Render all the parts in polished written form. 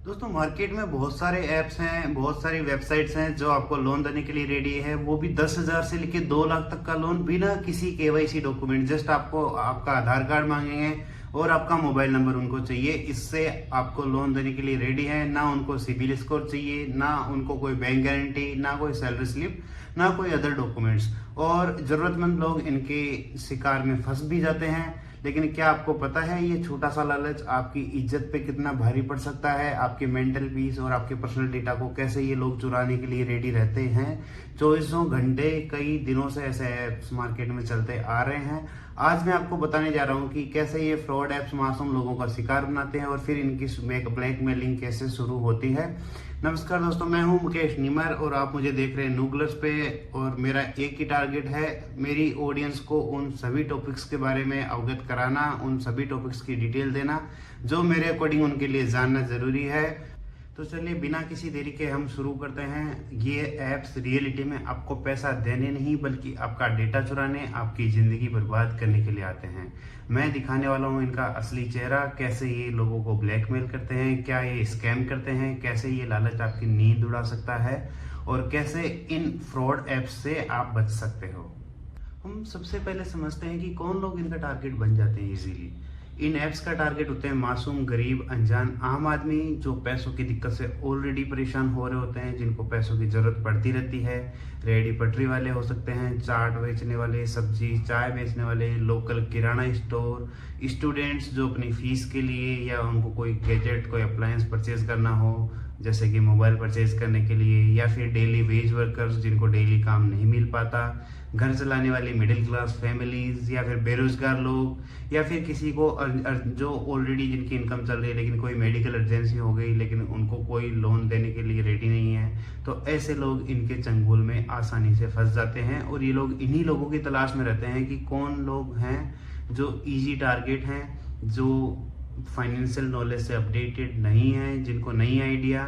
दोस्तों मार्केट में बहुत सारे ऐप्स हैं, बहुत सारी वेबसाइट्स हैं जो आपको लोन देने के लिए रेडी है। वो भी 10,000 से लेके 2 लाख तक का लोन बिना किसी केवाईसी डॉक्यूमेंट। जस्ट आपको आपका आधार कार्ड मांगेंगे और आपका मोबाइल नंबर उनको चाहिए। इससे आपको लोन देने के लिए रेडी है। ना उनको सिबिल स्कोर चाहिए, ना उनको कोई बैंक गारंटी, ना कोई सैलरी स्लिप, ना कोई अदर डॉक्यूमेंट्स। और जरूरतमंद लोग इनके शिकार में फंस भी जाते हैं। लेकिन क्या आपको पता है ये छोटा सा लालच आपकी इज्जत पे कितना भारी पड़ सकता है? आपके मेंटल पीस और आपके पर्सनल डेटा को कैसे ये लोग चुराने के लिए रेडी रहते हैं। चौबीसों घंटे कई दिनों से ऐसे ऐप्स मार्केट में चलते आ रहे हैं। आज मैं आपको बताने जा रहा हूँ कि कैसे ये फ्रॉड ऐप्स मासूम लोगों का शिकार बनाते हैं और फिर इनकी ब्लैकमेलिंग कैसे शुरू होती है। नमस्कार दोस्तों, मैं हूं मुकेश नीमर और आप मुझे देख रहे हैं नूगलर्स पे। और मेरा एक ही टारगेट है, मेरी ऑडियंस को उन सभी टॉपिक्स के बारे में अवगत कराना, उन सभी टॉपिक्स की डिटेल देना जो मेरे अकॉर्डिंग उनके लिए जानना जरूरी है। तो चलिए बिना किसी देरी के हम शुरू करते हैं। ये ऐप्स रियलिटी में आपको पैसा देने नहीं बल्कि आपका डेटा चुराने, आपकी जिंदगी बर्बाद करने के लिए आते हैं। मैं दिखाने वाला हूँ इनका असली चेहरा, कैसे ये लोगों को ब्लैकमेल करते हैं, क्या ये स्कैम करते हैं, कैसे ये लालच आपकी नींद उड़ा सकता है और कैसे इन फ्रॉड ऐप्स से आप बच सकते हो। हम सबसे पहले समझते हैं कि कौन लोग इनका टारगेट बन जाते हैं इजीली। इन ऐप्स का टारगेट होते हैं मासूम, गरीब, अनजान, आम आदमी जो पैसों की दिक्कत से ऑलरेडी परेशान हो रहे होते हैं, जिनको पैसों की जरूरत पड़ती रहती है। रेहड़ी पटरी वाले हो सकते हैं, चाट बेचने वाले, सब्जी चाय बेचने वाले, लोकल किराना स्टोर, स्टूडेंट्स जो अपनी फीस के लिए या उनको कोई गैजेट, कोई अप्लायंस परचेज करना हो जैसे कि मोबाइल परचेज करने के लिए, या फिर डेली वेज वर्कर्स जिनको डेली काम नहीं मिल पाता, घर चलाने वाली मिडिल क्लास फैमिलीज, या फिर बेरोजगार लोग, या फिर किसी को जो ऑलरेडी जिनकी इनकम चल रही है लेकिन कोई मेडिकल अर्जेंसी हो गई लेकिन उनको कोई लोन देने के लिए रेडी नहीं है। तो ऐसे लोग इनके चंगुल में आसानी से फंस जाते हैं और ये लोग इन्हीं लोगों की तलाश में रहते हैं कि कौन लोग हैं जो ईजी टारगेट हैं, जो फाइनेंशियल नॉलेज से अपडेटेड नहीं है, जिनको नहीं आइडिया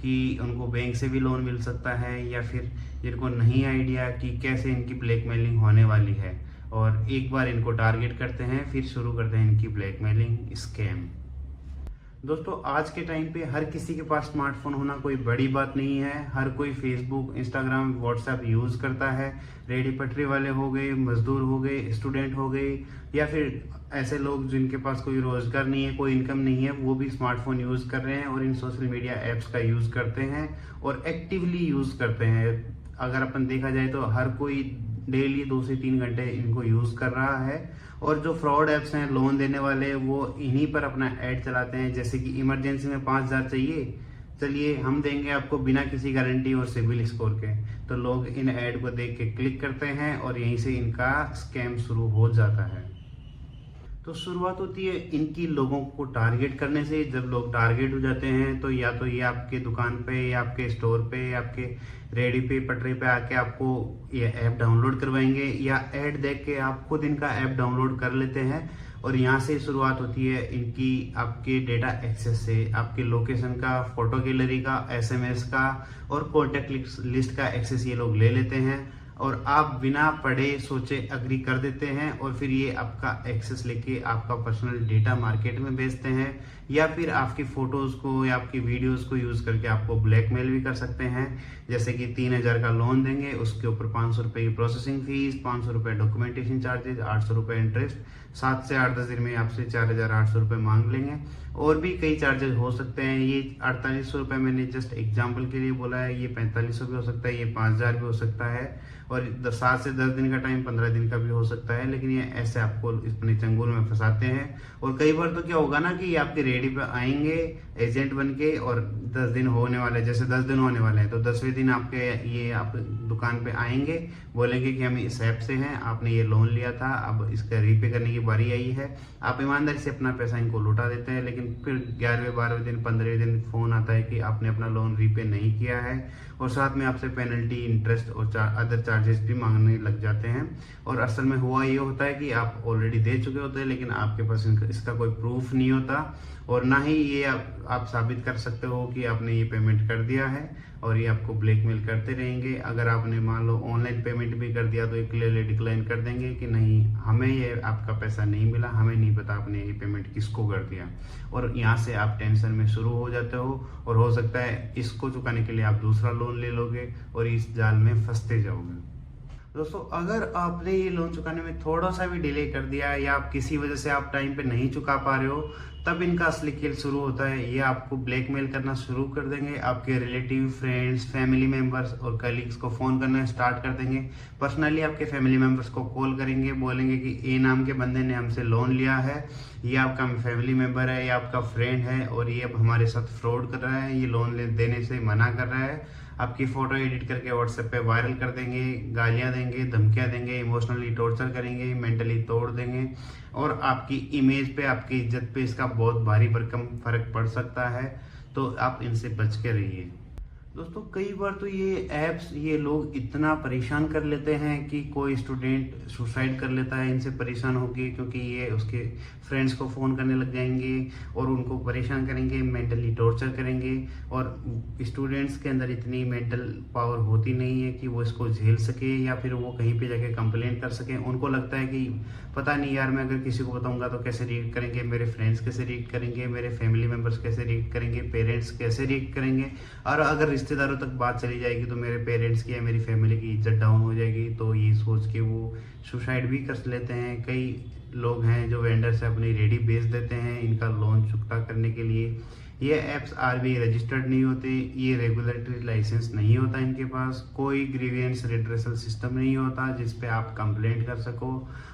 कि उनको बैंक से भी लोन मिल सकता है, या फिर जिनको नहीं आइडिया कि कैसे इनकी ब्लैकमेलिंग होने वाली है। और एक बार इनको टारगेट करते हैं फिर शुरू करते हैं इनकी ब्लैकमेलिंग स्कैम। दोस्तों आज के टाइम पे हर किसी के पास स्मार्टफोन होना कोई बड़ी बात नहीं है। हर कोई फेसबुक, इंस्टाग्राम, व्हाट्सएप यूज करता है। रेहड़ी पटरी वाले हो गए, मजदूर हो गए, स्टूडेंट हो गए, या फिर ऐसे लोग जिनके पास कोई रोजगार नहीं है, कोई इनकम नहीं है, वो भी स्मार्टफोन यूज कर रहे हैं और इन सोशल मीडिया एप्स का यूज करते हैं और एक्टिवली यूज करते हैं। अगर अपन देखा जाए तो हर कोई डेली 2 से 3 घंटे इनको यूज कर रहा है। और जो फ्रॉड ऐप्स हैं लोन देने वाले, वो इन्हीं पर अपना ऐड चलाते हैं। जैसे कि इमरजेंसी में 5,000 चाहिए, चलिए हम देंगे आपको बिना किसी गारंटी और सिबिल स्कोर के। तो लोग इन ऐड को देख के क्लिक करते हैं और यहीं से इनका स्कैम शुरू हो जाता है। तो शुरुआत होती है इनकी लोगों को टारगेट करने से। जब लोग टारगेट हो जाते हैं तो या तो ये आपके दुकान पे या आपके स्टोर पे या आपके रेडी पे पटरी पे आके आपको ये ऐप डाउनलोड करवाएंगे, या ऐड देख के आप खुद इनका ऐप डाउनलोड कर लेते हैं। और यहाँ से शुरुआत होती है इनकी आपके डेटा एक्सेस से, आपके लोकेशन का, फोटो गैलरी का, एसएमएस का और कॉन्टेक्ट लिस्ट का एक्सेस ये लोग ले लेते हैं और आप बिना पढ़े सोचे अग्री कर देते हैं। और फिर ये आपका एक्सेस लेके आपका पर्सनल डेटा मार्केट में बेचते हैं, या फिर आपकी फोटोज को या आपकी वीडियोस को यूज करके आपको ब्लैकमेल भी कर सकते हैं। जैसे कि 3,000 का लोन देंगे, उसके ऊपर 500 रुपए की प्रोसेसिंग फीस, 500 रुपए डॉक्यूमेंटेशन चार्जेस, 800 रुपए इंटरेस्ट, 7 से 8-10 दिन में आपसे 4,800 रुपए मांग लेंगे। और भी कई चार्जेस हो सकते हैं। ये 4800 रुपए मैंने जस्ट एग्जाम्पल के लिए बोला है, ये 4500 भी हो सकता है, ये 5,000 भी हो सकता है, और 7 से 10 दिन का टाइम 15 दिन का भी हो सकता है। लेकिन ये ऐसे आपको अपने चंगुल में फंसाते हैं। और कई बार तो क्या होगा ना कि आपके रेडी पे आएंगे एजेंट बन के, और 10 दिन होने वाले, जैसे 10 दिन होने वाले हैं तो 10वें दिन आपके ये आप दुकान पे आएंगे, बोलेंगे कि हम इस ऐप से हैं, आपने ये लोन लिया था, अब इसका रीपे करने की बारी आई है। आप ईमानदारी से अपना पैसा इनको लौटा देते हैं, लेकिन फिर 11वें 12वें दिन 15वें दिन फोन आता है कि आपने अपना लोन रीपे नहीं किया है, और साथ में आपसे पेनल्टी, इंटरेस्ट और अदर चार्जेस भी मांगने लग जाते हैं। और असल में हुआ ये होता है कि आप ऑलरेडी दे चुके होते हैं लेकिन आपके पास इसका कोई प्रूफ नहीं होता, और ना ही ये आप साबित कर सकते हो कि आपने ये पेमेंट कर दिया है, और ये आपको ब्लैकमेल करते रहेंगे। अगर आपने मान लो ऑनलाइन पेमेंट भी कर दिया तो ये क्लियरली डिक्लाइन कर देंगे कि नहीं, हमें ये आपका पैसा नहीं मिला, हमें नहीं पता आपने ये पेमेंट किसको कर दिया। और यहाँ से आप टेंशन में शुरू हो जाते हो, और हो सकता है इसको चुकाने के लिए आप दूसरा लोन ले लोगे और इस जाल में फंसते जाओगे। दोस्तों, अगर आपने ये लोन चुकाने में थोड़ा सा भी डिले कर दिया या आप किसी वजह से आप टाइम पे नहीं चुका पा रहे हो, तब इनका असली खेल शुरू होता है। ये आपको ब्लैकमेल करना शुरू कर देंगे। आपके रिलेटिव, फ्रेंड्स, फैमिली मेंबर्स और कलीग्स को फ़ोन करना स्टार्ट कर देंगे। पर्सनली आपके फैमिली मेंबर्स को कॉल करेंगे, बोलेंगे कि ए नाम के बंदे ने हमसे लोन लिया है, ये आपका फैमिली मेंबर है, ये आपका फ्रेंड है और ये अब हमारे साथ फ्रॉड कर रहा है, ये लोन देने से मना कर रहा है। आपकी फ़ोटो एडिट करके व्हाट्सएप पे वायरल कर देंगे, गालियाँ देंगे, धमकियाँ देंगे, इमोशनली टॉर्चर करेंगे, मेंटली तोड़ देंगे, और आपकी इमेज पे, आपकी इज्जत पे इसका बहुत भारी भरकम फर्क पड़ सकता है। तो आप इनसे बच के रहिए। दोस्तों, कई बार तो ये ऐप्स, ये लोग इतना परेशान कर लेते हैं कि कोई स्टूडेंट सुसाइड कर लेता है इनसे परेशान होके, क्योंकि ये उसके फ्रेंड्स को फ़ोन करने लग जाएंगे और उनको परेशान करेंगे, मेंटली टॉर्चर करेंगे। और स्टूडेंट्स के अंदर इतनी मेंटल पावर होती नहीं है कि वो इसको झेल सके या फिर वो कहीं पे जाके कंप्लेंट कर सके। उनको लगता है कि पता नहीं यार, मैं अगर किसी को बताऊंगा तो कैसे रिएक्ट करेंगे, मेरे फ्रेंड्स कैसे रिएक्ट करेंगे, मेरे फैमिली मेम्बर्स कैसे रिएक्ट करेंगे, पेरेंट्स कैसे रिएक्ट करेंगे, और अगर रिश्तेदारों तक बात चली जाएगी तो मेरे पेरेंट्स की या मेरी फैमिली की इज्जत डाउन हो जाएगी। तो ये सोच के वो सुसाइड भी कर लेते हैं। कई लोग हैं जो वेंडर से अपनी रेडी बेच देते हैं इनका लोन चुकता करने के लिए। ये ऐप्स RBI रजिस्टर्ड नहीं होते, ये रेगुलेटरी लाइसेंस नहीं होता इनके पास, कोई ग्रीवियंस रिड्रेसल सिस्टम नहीं होता जिस पे आप कंप्लेंट कर सको,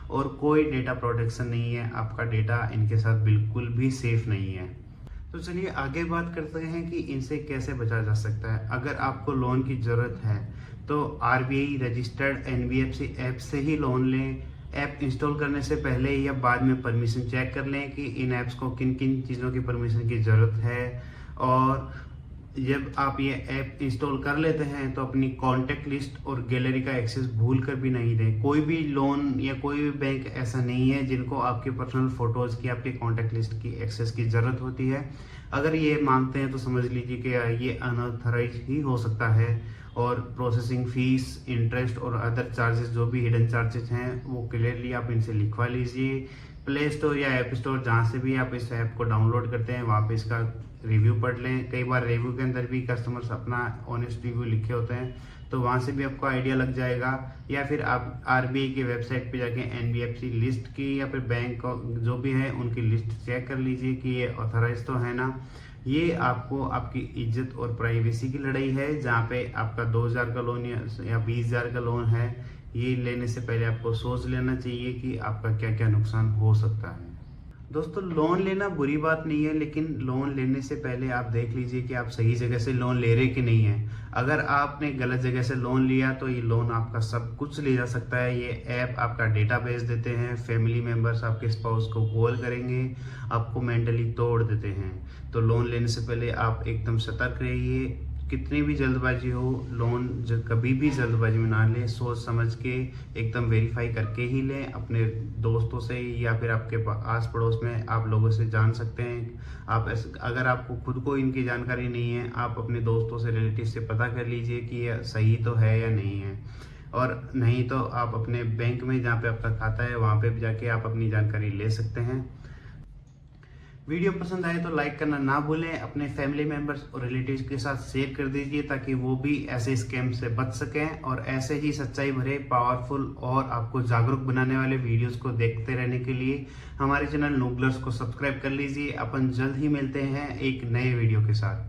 और कोई डेटा प्रोटेक्शन नहीं है। आपका डेटा इनके साथ बिल्कुल भी सेफ नहीं है। तो चलिए आगे बात करते हैं कि इनसे कैसे बचा जा सकता है। अगर आपको लोन की ज़रूरत है तो RBI रजिस्टर्ड NBFC ऐप से ही लोन लें। ऐप इंस्टॉल करने से पहले या बाद में परमिशन चेक कर लें कि इन ऐप्स को किन किन चीज़ों की परमिशन की ज़रूरत है। और जब आप ये ऐप इंस्टॉल कर लेते हैं तो अपनी कॉन्टैक्ट लिस्ट और गैलरी का एक्सेस भूल कर भी नहीं दें। कोई भी लोन या कोई भी बैंक ऐसा नहीं है जिनको आपके पर्सनल फोटोज़ की, आपकी कॉन्टैक्ट लिस्ट की एक्सेस की ज़रूरत होती है। अगर ये मांगते हैं तो समझ लीजिए कि ये अनऑथराइज ही हो सकता है, और प्रोसेसिंग फीस, इंटरेस्ट और अदर चार्जेस, जो भी हिडन चार्जेस हैं, वो क्लियरली आप इनसे लिखवा लीजिए। प्ले स्टोर या ऐप स्टोर, जहाँ से भी आप इस ऐप को डाउनलोड करते हैं, वहाँ पे इसका रिव्यू पढ़ लें। कई बार रिव्यू के अंदर भी कस्टमर्स अपना ऑनेस्ट रिव्यू लिखे होते हैं, तो वहाँ से भी आपको आइडिया लग जाएगा। या फिर आप RBI की वेबसाइट पे जाके NBFC लिस्ट की या फिर बैंक जो भी है उनकी लिस्ट चेक कर लीजिए कि ये ऑथराइज तो है ना। ये आपको आपकी इज्जत और प्राइवेसी की लड़ाई है, जहाँ पे आपका 2000 का लोन या 20,000 का लोन है, ये लेने से पहले आपको सोच लेना चाहिए कि आपका क्या क्या नुकसान हो सकता है। दोस्तों, लोन लेना बुरी बात नहीं है, लेकिन लोन लेने से पहले आप देख लीजिए कि आप सही जगह से लोन ले रहे कि नहीं है। अगर आपने गलत जगह से लोन लिया तो ये लोन आपका सब कुछ ले जा सकता है। ये ऐप आपका डेटा बेच देते हैं, फैमिली मेम्बर्स आपके स्पाउस को कॉल करेंगे, आपको मेंटली तोड़ देते हैं। तो लोन लेने से पहले आप एकदम सतर्क रहिए। कितनी भी जल्दबाजी हो, लोन कभी भी जल्दबाजी में ना लें, सोच समझ के एकदम वेरीफाई करके ही लें। अपने दोस्तों से या फिर आपके आस पड़ोस में आप लोगों से जान सकते हैं। आप अगर आपको खुद को इनकी जानकारी नहीं है, आप अपने दोस्तों से, रिलेटिव से पता कर लीजिए कि यह सही तो है या नहीं है। और नहीं तो आप अपने बैंक में, जहाँ पे आपका खाता है, वहाँ पे भी जाके आप अपनी जानकारी ले सकते हैं। वीडियो पसंद आए तो लाइक करना ना भूलें। अपने फैमिली मेंबर्स और रिलेटिव्स के साथ शेयर कर दीजिए ताकि वो भी ऐसे स्कैम से बच सकें, और ऐसे ही सच्चाई भरे, पावरफुल और आपको जागरूक बनाने वाले वीडियोस को देखते रहने के लिए हमारे चैनल नूबलर्स को सब्सक्राइब कर लीजिए। अपन जल्द ही मिलते हैं एक नए वीडियो के साथ।